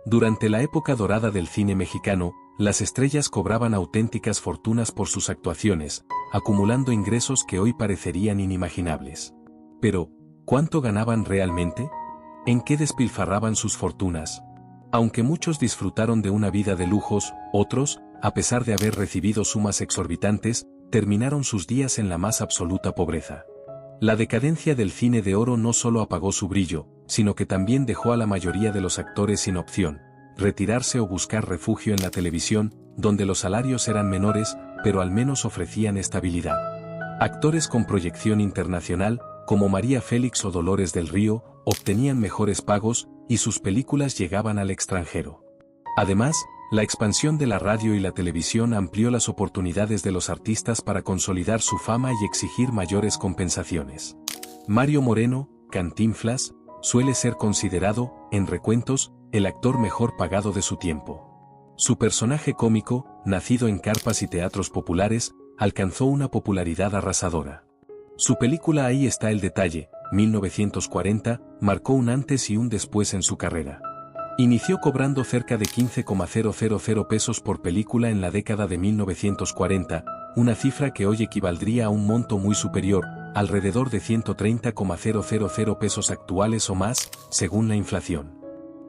Durante la época dorada del cine mexicano, las estrellas cobraban auténticas fortunas por sus actuaciones, acumulando ingresos que hoy parecerían inimaginables. Pero, ¿cuánto ganaban realmente? ¿En qué despilfarraban sus fortunas? Aunque muchos disfrutaron de una vida de lujos, otros, a pesar de haber recibido sumas exorbitantes, terminaron sus días en la más absoluta pobreza. La decadencia del cine de oro no solo apagó su brillo, sino que también dejó a la mayoría de los actores sin opción, retirarse o buscar refugio en la televisión, donde los salarios eran menores, pero al menos ofrecían estabilidad. Actores con proyección internacional, como María Félix o Dolores del Río, obtenían mejores pagos, y sus películas llegaban al extranjero. Además, la expansión de la radio y la televisión amplió las oportunidades de los artistas para consolidar su fama y exigir mayores compensaciones. Mario Moreno, Cantinflas, suele ser considerado, en recuentos, el actor mejor pagado de su tiempo. Su personaje cómico, nacido en carpas y teatros populares, alcanzó una popularidad arrasadora. Su película Ahí está el detalle, 1940, marcó un antes y un después en su carrera. Inició cobrando cerca de 15,000 pesos por película en la década de 1940, una cifra que hoy equivaldría a un monto muy superior, alrededor de 130,000 pesos actuales o más, según la inflación.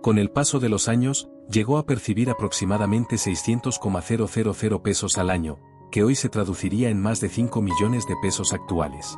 Con el paso de los años, llegó a percibir aproximadamente 600,000 pesos al año, que hoy se traduciría en más de 5 millones de pesos actuales.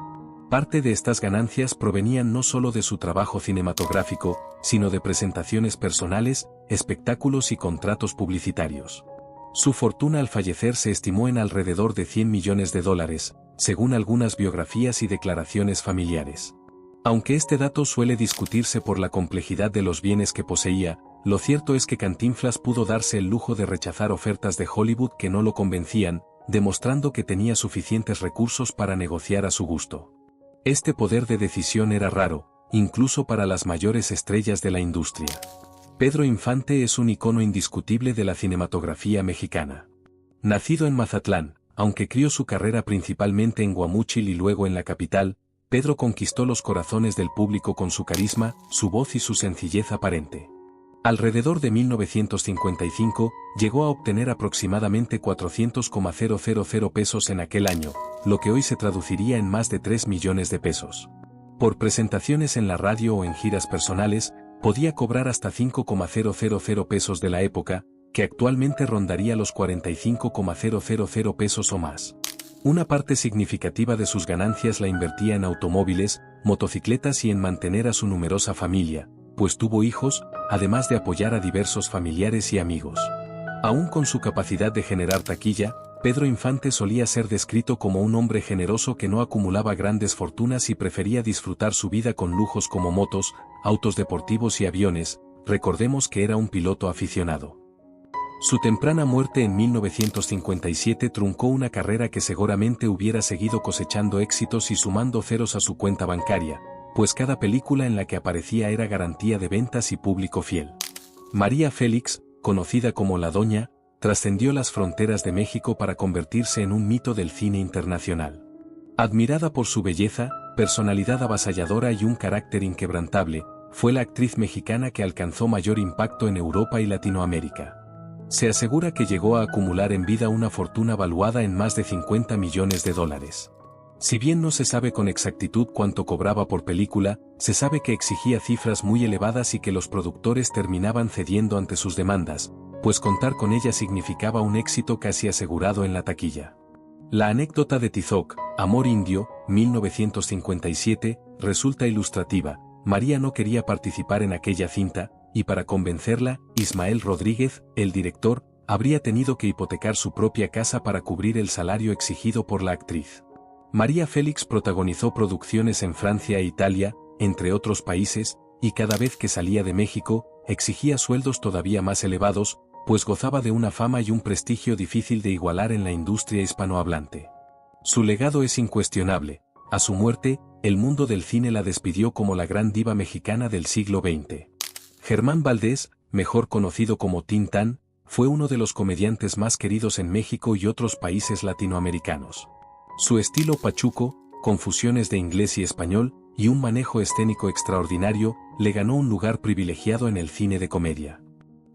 Parte de estas ganancias provenían no solo de su trabajo cinematográfico, sino de presentaciones personales, espectáculos y contratos publicitarios. Su fortuna al fallecer se estimó en alrededor de 100 millones de dólares, según algunas biografías y declaraciones familiares. Aunque este dato suele discutirse por la complejidad de los bienes que poseía, lo cierto es que Cantinflas pudo darse el lujo de rechazar ofertas de Hollywood que no lo convencían, demostrando que tenía suficientes recursos para negociar a su gusto. Este poder de decisión era raro, incluso para las mayores estrellas de la industria. Pedro Infante es un icono indiscutible de la cinematografía mexicana. Nacido en Mazatlán, aunque crió su carrera principalmente en Guamúchil y luego en la capital, Pedro conquistó los corazones del público con su carisma, su voz y su sencillez aparente. Alrededor de 1955, llegó a obtener aproximadamente 400,000 pesos en aquel año, lo que hoy se traduciría en más de 3 millones de pesos. Por presentaciones en la radio o en giras personales, podía cobrar hasta 5,000 pesos de la época, que actualmente rondaría los 45,000 pesos o más. Una parte significativa de sus ganancias la invertía en automóviles, motocicletas y en mantener a su numerosa familia, pues tuvo hijos, además de apoyar a diversos familiares y amigos. Aún con su capacidad de generar taquilla, Pedro Infante solía ser descrito como un hombre generoso que no acumulaba grandes fortunas y prefería disfrutar su vida con lujos como motos, autos deportivos y aviones. Recordemos que era un piloto aficionado. Su temprana muerte en 1957 truncó una carrera que seguramente hubiera seguido cosechando éxitos y sumando ceros a su cuenta bancaria, pues cada película en la que aparecía era garantía de ventas y público fiel. María Félix, conocida como La Doña, trascendió las fronteras de México para convertirse en un mito del cine internacional. Admirada por su belleza, personalidad avasalladora y un carácter inquebrantable, fue la actriz mexicana que alcanzó mayor impacto en Europa y Latinoamérica. Se asegura que llegó a acumular en vida una fortuna valuada en más de 50 millones de dólares. Si bien no se sabe con exactitud cuánto cobraba por película, se sabe que exigía cifras muy elevadas y que los productores terminaban cediendo ante sus demandas, pues contar con ella significaba un éxito casi asegurado en la taquilla. La anécdota de Tizoc, Amor Indio, 1957, resulta ilustrativa. María no quería participar en aquella cinta, y para convencerla, Ismael Rodríguez, el director, habría tenido que hipotecar su propia casa para cubrir el salario exigido por la actriz. María Félix protagonizó producciones en Francia e Italia, entre otros países, y cada vez que salía de México, exigía sueldos todavía más elevados, pues gozaba de una fama y un prestigio difícil de igualar en la industria hispanohablante. Su legado es incuestionable. A su muerte, el mundo del cine la despidió como la gran diva mexicana del siglo XX. Germán Valdés, mejor conocido como Tintán, fue uno de los comediantes más queridos en México y otros países latinoamericanos. Su estilo pachuco, con fusiones de inglés y español, y un manejo escénico extraordinario, le ganó un lugar privilegiado en el cine de comedia.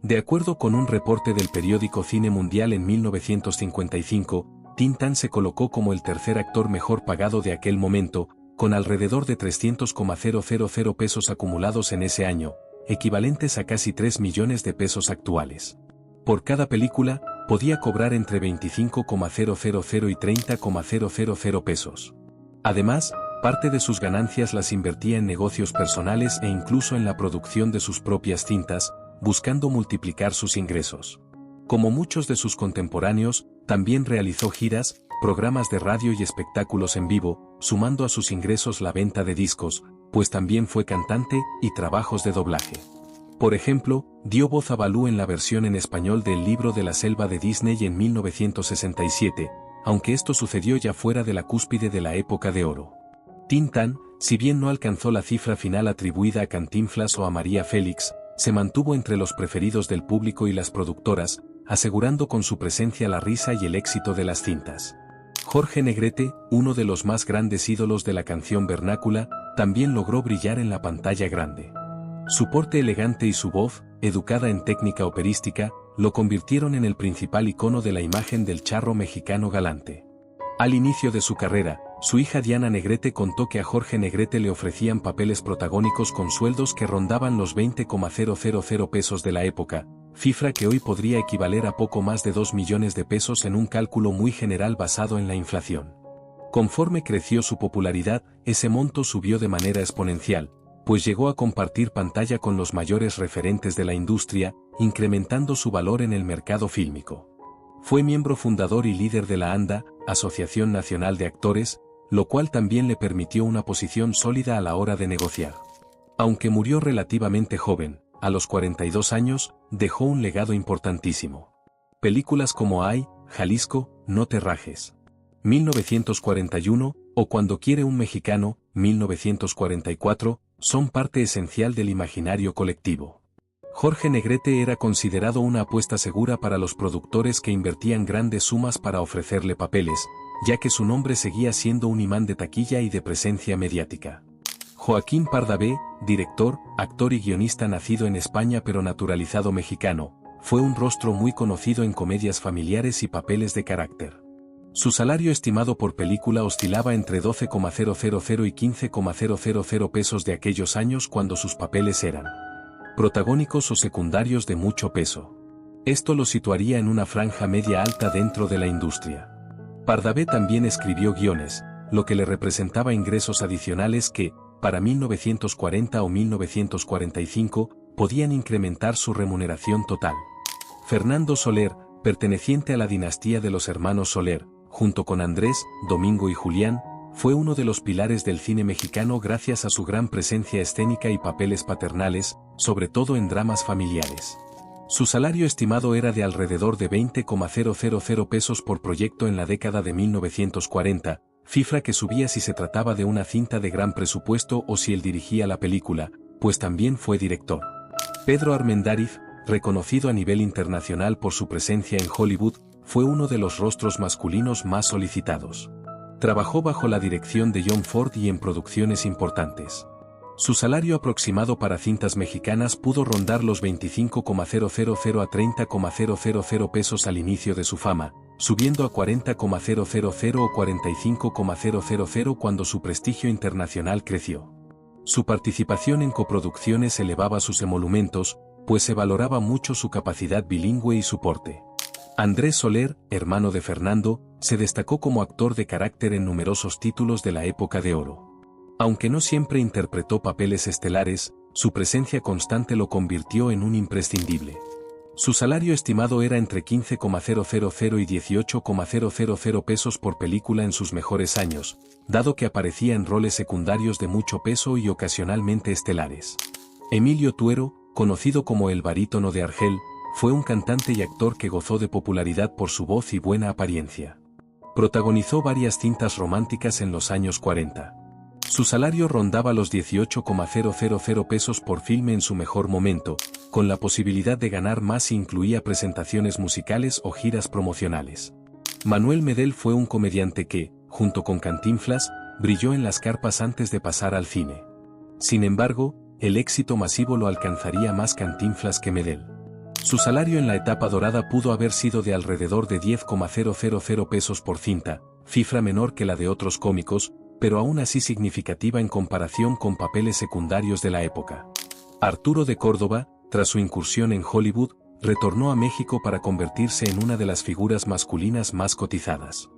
De acuerdo con un reporte del periódico Cine Mundial en 1955, Tin Tan se colocó como el tercer actor mejor pagado de aquel momento, con alrededor de 300,000 pesos acumulados en ese año, equivalentes a casi 3 millones de pesos actuales. Por cada película, podía cobrar entre 25,000 y 30,000 pesos. Además, parte de sus ganancias las invertía en negocios personales e incluso en la producción de sus propias cintas, buscando multiplicar sus ingresos. Como muchos de sus contemporáneos, también realizó giras, programas de radio y espectáculos en vivo, sumando a sus ingresos la venta de discos, pues también fue cantante y trabajos de doblaje. Por ejemplo, dio voz a Balú en la versión en español del Libro de la Selva de Disney en 1967, aunque esto sucedió ya fuera de la cúspide de la época de oro. Tin Tan, si bien no alcanzó la cifra final atribuida a Cantinflas o a María Félix, se mantuvo entre los preferidos del público y las productoras, asegurando con su presencia la risa y el éxito de las cintas. Jorge Negrete, uno de los más grandes ídolos de la canción vernácula, también logró brillar en la pantalla grande. Su porte elegante y su voz, educada en técnica operística, lo convirtieron en el principal icono de la imagen del charro mexicano galante. Al inicio de su carrera, su hija Diana Negrete contó que a Jorge Negrete le ofrecían papeles protagónicos con sueldos que rondaban los 20,000 pesos de la época, cifra que hoy podría equivaler a poco más de 2 millones de pesos en un cálculo muy general basado en la inflación. Conforme creció su popularidad, ese monto subió de manera exponencial, pues llegó a compartir pantalla con los mayores referentes de la industria, incrementando su valor en el mercado fílmico. Fue miembro fundador y líder de la ANDA, Asociación Nacional de Actores, lo cual también le permitió una posición sólida a la hora de negociar. Aunque murió relativamente joven, a los 42 años, dejó un legado importantísimo. Películas como Ay, Jalisco, No te rajes, 1941, o Cuando quiere un mexicano, 1944, son parte esencial del imaginario colectivo. Jorge Negrete era considerado una apuesta segura para los productores que invertían grandes sumas para ofrecerle papeles, ya que su nombre seguía siendo un imán de taquilla y de presencia mediática. Joaquín Pardavé, director, actor y guionista nacido en España pero naturalizado mexicano, fue un rostro muy conocido en comedias familiares y papeles de carácter. Su salario estimado por película oscilaba entre 12,000 y 15,000 pesos de aquellos años cuando sus papeles eran protagónicos o secundarios de mucho peso. Esto lo situaría en una franja media alta dentro de la industria. Pardavé también escribió guiones, lo que le representaba ingresos adicionales que, para 1940 o 1945, podían incrementar su remuneración total. Fernando Soler, perteneciente a la dinastía de los hermanos Soler, junto con Andrés, Domingo y Julián, fue uno de los pilares del cine mexicano gracias a su gran presencia escénica y papeles paternales, sobre todo en dramas familiares. Su salario estimado era de alrededor de 20,000 pesos por proyecto en la década de 1940, cifra que subía si se trataba de una cinta de gran presupuesto o si él dirigía la película, pues también fue director. Pedro Armendáriz, reconocido a nivel internacional por su presencia en Hollywood, fue uno de los rostros masculinos más solicitados. Trabajó bajo la dirección de John Ford y en producciones importantes. Su salario aproximado para cintas mexicanas pudo rondar los 25,000 a 30,000 pesos al inicio de su fama, subiendo a 40,000 o 45,000 cuando su prestigio internacional creció. Su participación en coproducciones elevaba sus emolumentos, pues se valoraba mucho su capacidad bilingüe y su porte. Andrés Soler, hermano de Fernando, se destacó como actor de carácter en numerosos títulos de la época de oro. Aunque no siempre interpretó papeles estelares, su presencia constante lo convirtió en un imprescindible. Su salario estimado era entre 15,000 y 18,000 pesos por película en sus mejores años, dado que aparecía en roles secundarios de mucho peso y ocasionalmente estelares. Emilio Tuero, conocido como el barítono de Argel, fue un cantante y actor que gozó de popularidad por su voz y buena apariencia. Protagonizó varias cintas románticas en los años 40. Su salario rondaba los 18,000 pesos por filme en su mejor momento, con la posibilidad de ganar más si incluía presentaciones musicales o giras promocionales. Manuel Medel fue un comediante que, junto con Cantinflas, brilló en las carpas antes de pasar al cine. Sin embargo, el éxito masivo lo alcanzaría más Cantinflas que Medel. Su salario en la etapa dorada pudo haber sido de alrededor de 10,000 pesos por cinta, cifra menor que la de otros cómicos, pero aún así significativa en comparación con papeles secundarios de la época. Arturo de Córdoba, tras su incursión en Hollywood, retornó a México para convertirse en una de las figuras masculinas más cotizadas.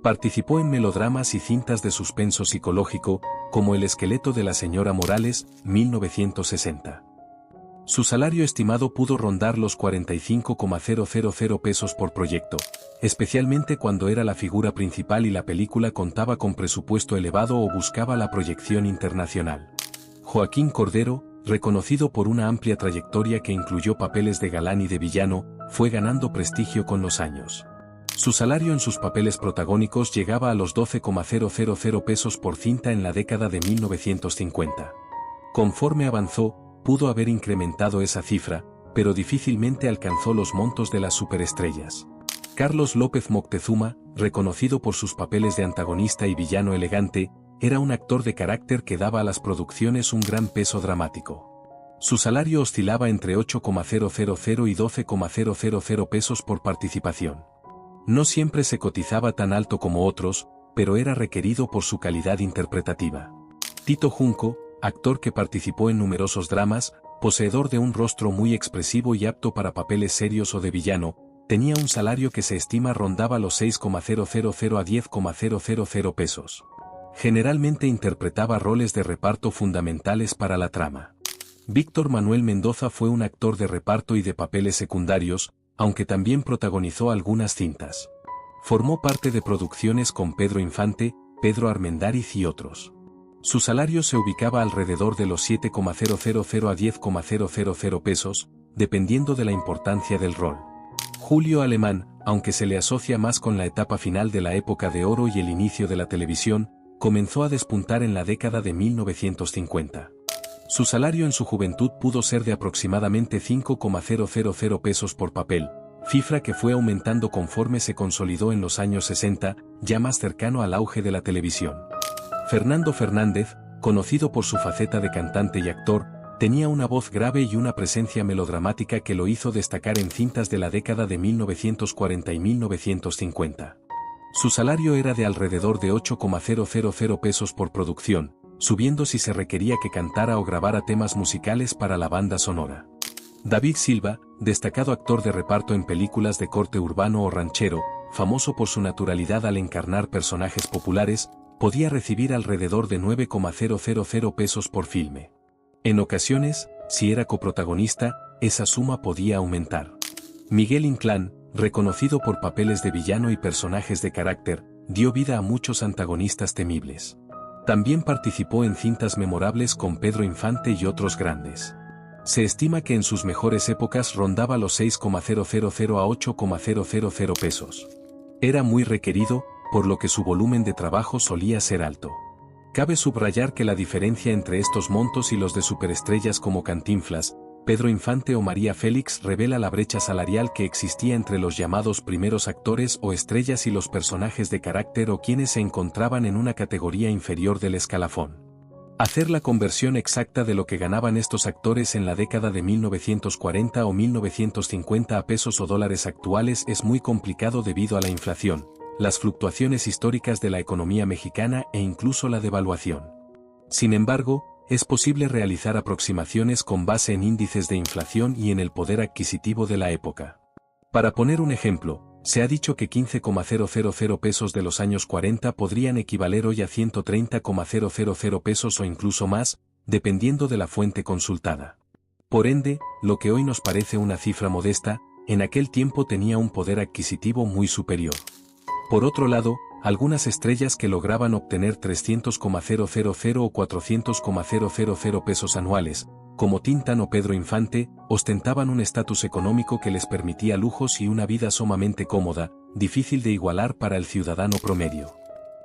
Participó en melodramas y cintas de suspenso psicológico, como El esqueleto de la señora Morales, 1960. Su salario estimado pudo rondar los 45,000 pesos por proyecto, especialmente cuando era la figura principal y la película contaba con presupuesto elevado o buscaba la proyección internacional. Joaquín Cordero, reconocido por una amplia trayectoria que incluyó papeles de galán y de villano, fue ganando prestigio con los años. Su salario en sus papeles protagónicos llegaba a los 12,000 pesos por cinta en la década de 1950. Conforme avanzó, pudo haber incrementado esa cifra, pero difícilmente alcanzó los montos de las superestrellas. Carlos López Moctezuma, reconocido por sus papeles de antagonista y villano elegante, era un actor de carácter que daba a las producciones un gran peso dramático. Su salario oscilaba entre 8,000 y 12,000 pesos por participación. No siempre se cotizaba tan alto como otros, pero era requerido por su calidad interpretativa. Tito Junco, actor que participó en numerosos dramas, poseedor de un rostro muy expresivo y apto para papeles serios o de villano, tenía un salario que se estima rondaba los 6,000 a 10,000 pesos. Generalmente interpretaba roles de reparto fundamentales para la trama. Víctor Manuel Mendoza fue un actor de reparto y de papeles secundarios, aunque también protagonizó algunas cintas. Formó parte de producciones con Pedro Infante, Pedro Armendáriz y otros. Su salario se ubicaba alrededor de los 7,000 a 10,000 pesos, dependiendo de la importancia del rol. Julio Alemán, aunque se le asocia más con la etapa final de la época de oro y el inicio de la televisión, comenzó a despuntar en la década de 1950. Su salario en su juventud pudo ser de aproximadamente 5,000 pesos por papel, cifra que fue aumentando conforme se consolidó en los años 60, ya más cercano al auge de la televisión. Fernando Fernández, conocido por su faceta de cantante y actor, tenía una voz grave y una presencia melodramática que lo hizo destacar en cintas de la década de 1940 y 1950. Su salario era de alrededor de 8,000 pesos por producción, subiendo si se requería que cantara o grabara temas musicales para la banda sonora. David Silva, destacado actor de reparto en películas de corte urbano o ranchero, famoso por su naturalidad al encarnar personajes populares, podía recibir alrededor de 9,000 pesos por filme. En ocasiones, si era coprotagonista, esa suma podía aumentar. Miguel Inclán, reconocido por papeles de villano y personajes de carácter, dio vida a muchos antagonistas temibles. También participó en cintas memorables con Pedro Infante y otros grandes. Se estima que en sus mejores épocas rondaba los 6,000 a 8,000 pesos. Era muy requerido, por lo que su volumen de trabajo solía ser alto. Cabe subrayar que la diferencia entre estos montos y los de superestrellas como Cantinflas, Pedro Infante o María Félix revela la brecha salarial que existía entre los llamados primeros actores o estrellas y los personajes de carácter o quienes se encontraban en una categoría inferior del escalafón. Hacer la conversión exacta de lo que ganaban estos actores en la década de 1940 o 1950 a pesos o dólares actuales es muy complicado debido a la inflación, las fluctuaciones históricas de la economía mexicana e incluso la devaluación. Sin embargo, es posible realizar aproximaciones con base en índices de inflación y en el poder adquisitivo de la época. Para poner un ejemplo, se ha dicho que 15,000 pesos de los años 40 podrían equivaler hoy a 130,000 pesos o incluso más, dependiendo de la fuente consultada. Por ende, lo que hoy nos parece una cifra modesta, en aquel tiempo tenía un poder adquisitivo muy superior. Por otro lado, algunas estrellas que lograban obtener 300,000 o 400,000 pesos anuales, como Tintán o Pedro Infante, ostentaban un estatus económico que les permitía lujos y una vida sumamente cómoda, difícil de igualar para el ciudadano promedio.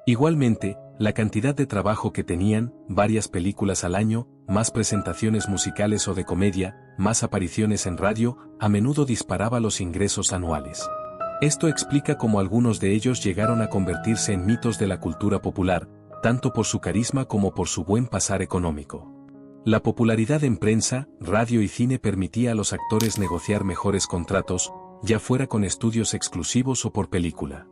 Igualmente, la cantidad de trabajo que tenían, varias películas al año, más presentaciones musicales o de comedia, más apariciones en radio, a menudo disparaba los ingresos anuales. Esto explica cómo algunos de ellos llegaron a convertirse en mitos de la cultura popular, tanto por su carisma como por su buen pasar económico. La popularidad en prensa, radio y cine permitía a los actores negociar mejores contratos, ya fuera con estudios exclusivos o por película.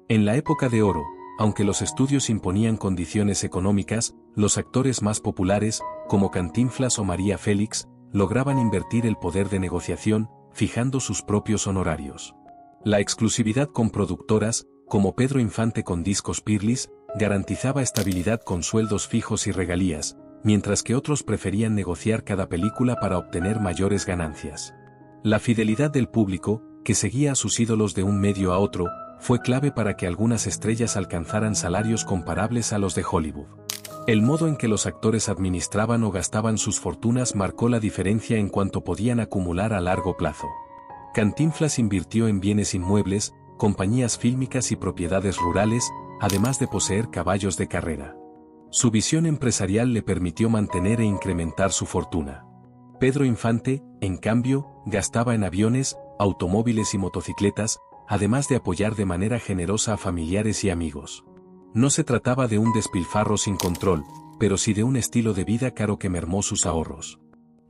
En la época de oro, aunque los estudios imponían condiciones económicas, los actores más populares, como Cantinflas o María Félix, lograban invertir el poder de negociación, fijando sus propios honorarios. La exclusividad con productoras, como Pedro Infante con Discos Pirlis, garantizaba estabilidad con sueldos fijos y regalías, mientras que otros preferían negociar cada película para obtener mayores ganancias. La fidelidad del público, que seguía a sus ídolos de un medio a otro, fue clave para que algunas estrellas alcanzaran salarios comparables a los de Hollywood. El modo en que los actores administraban o gastaban sus fortunas marcó la diferencia en cuanto podían acumular a largo plazo. Cantinflas invirtió en bienes inmuebles, compañías fílmicas y propiedades rurales, además de poseer caballos de carrera. Su visión empresarial le permitió mantener e incrementar su fortuna. Pedro Infante, en cambio, gastaba en aviones, automóviles y motocicletas, además de apoyar de manera generosa a familiares y amigos. No se trataba de un despilfarro sin control, pero sí de un estilo de vida caro que mermó sus ahorros.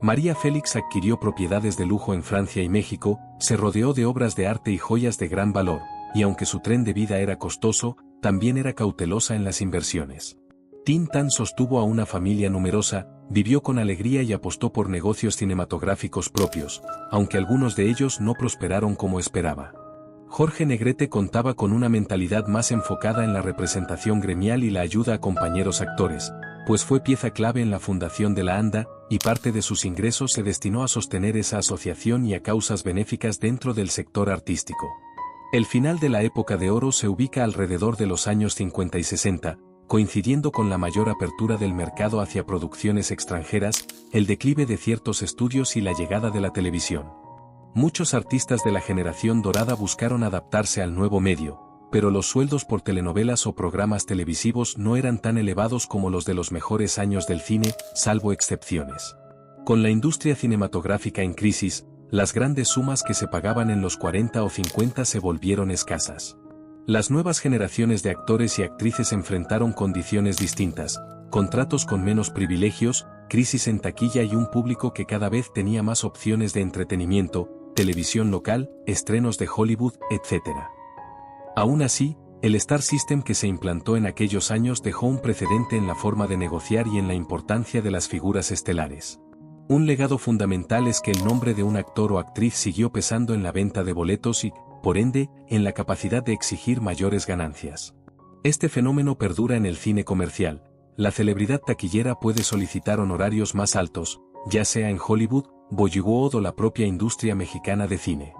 María Félix adquirió propiedades de lujo en Francia y México, se rodeó de obras de arte y joyas de gran valor, y aunque su tren de vida era costoso, también era cautelosa en las inversiones. Tin Tan sostuvo a una familia numerosa, vivió con alegría y apostó por negocios cinematográficos propios, aunque algunos de ellos no prosperaron como esperaba. Jorge Negrete contaba con una mentalidad más enfocada en la representación gremial y la ayuda a compañeros actores, pues fue pieza clave en la fundación de la ANDA, y parte de sus ingresos se destinó a sostener esa asociación y a causas benéficas dentro del sector artístico. El final de la época de oro se ubica alrededor de los años 50 y 60, coincidiendo con la mayor apertura del mercado hacia producciones extranjeras, el declive de ciertos estudios y la llegada de la televisión. Muchos artistas de la generación dorada buscaron adaptarse al nuevo medio, pero los sueldos por telenovelas o programas televisivos no eran tan elevados como los de los mejores años del cine, salvo excepciones. Con la industria cinematográfica en crisis, las grandes sumas que se pagaban en los 40 o 50 se volvieron escasas. Las nuevas generaciones de actores y actrices enfrentaron condiciones distintas, contratos con menos privilegios, crisis en taquilla y un público que cada vez tenía más opciones de entretenimiento, televisión local, estrenos de Hollywood, etc. Aún así, el Star System que se implantó en aquellos años dejó un precedente en la forma de negociar y en la importancia de las figuras estelares. Un legado fundamental es que el nombre de un actor o actriz siguió pesando en la venta de boletos y, por ende, en la capacidad de exigir mayores ganancias. Este fenómeno perdura en el cine comercial. La celebridad taquillera puede solicitar honorarios más altos, ya sea en Hollywood, Bollywood o la propia industria mexicana de cine.